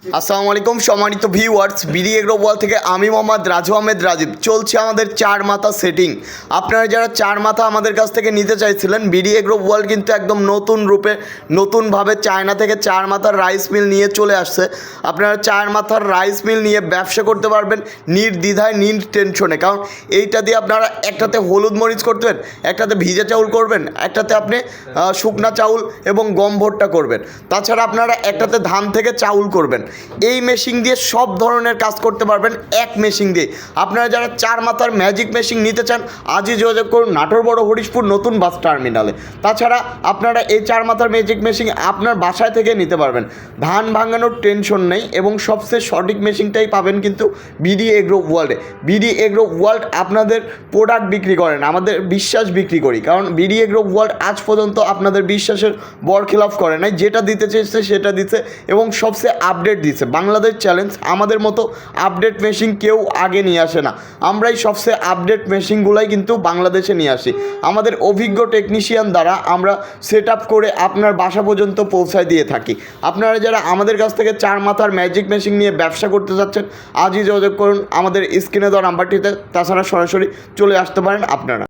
আসসালামু আলাইকুম সম্মানিত ভিউয়ার্স, বিডি এগ্রো ওয়াল থেকে আমি মোহাম্মদ রাজু আহমেদ রাজীব। চলছে আমাদের চার মাথা সেটিং। আপনারা যারা চার মাথা আমাদের কাছ থেকে নিতে চাইছিলেন, বিডি এগ্রো ওয়াল কিন্তু একদম নতুন রূপে নতুনভাবে চায়না থেকে চার মাথার রাইস মিল নিয়ে চলে আসছে। আপনারা চার মাথার রাইস মিল নিয়ে ব্যবসা করতে পারবেন নির্দ্বিধায়, টেনশনে। কারণ এইটা দিয়ে আপনারা একটাতে হলুদ মরিচ করবেন, একটাতে ভিজা চাউল করবেন, একটাতে আপনি শুকনা চাউল এবং গম ভুট্টা করবেন। তাছাড়া আপনারা একটাতে ধান থেকে চাউল করবেন। এই মেশিন দিয়ে সব ধরনের কাজ করতে পারবেন এক মেশিন দিয়ে। আপনারা যারা চার মাথার ম্যাজিক মেশিন নিতে চান, আজই যোগাযোগ করুন নাটোর বড় হরিশপুর নতুন বাস টার্মিনালে। তাছাড়া আপনারা এই চার মাথার ম্যাজিক মেশিন আপনার বাসায় থেকে নিতে পারবেন। ধান ভাঙানোর টেনশন নেই এবং সবচেয়ে সঠিক মেশিনটাই পাবেন কিন্তু বিডি এগ্রো ওয়ার্ল্ডে। বিডি এগ্রো ওয়ার্ল্ড আপনাদের প্রোডাক্ট বিক্রি করেন, আমাদের বিশ্বাস বিক্রি করি। কারণ বিডি এগ্রো ওয়ার্ল্ড আজ পর্যন্ত আপনাদের বিশ্বাসের বরখিলাফ করে নাই, যেটা দিতে চেয়েছে সেটা দিচ্ছে এবং সবচেয়ে আপডেট দিচ্ছে। বাংলাদেশ চ্যালেঞ্জ, আমাদের মতো আপডেট মেশিন কেউ আগে নিয়ে আসে না। আমরাই সবচেয়ে আপডেট মেশিনগুলাই কিন্তু বাংলাদেশে নিয়ে আসি। আমাদের অভিজ্ঞ টেকনিশিয়ান দ্বারা আমরা সেট আপ করে আপনার বাসা পর্যন্ত পৌঁছায় দিয়ে থাকি। আপনারা যারা আমাদের কাছ থেকে চার মাথার ম্যাজিক মেশিন নিয়ে ব্যবসা করতে যাচ্ছেন, আজই যোগাযোগ করুন আমাদের স্ক্রিনে দেওয়া নাম্বারটিতে। তাছাড়া সরাসরি চলে আসতে পারেন আপনারা।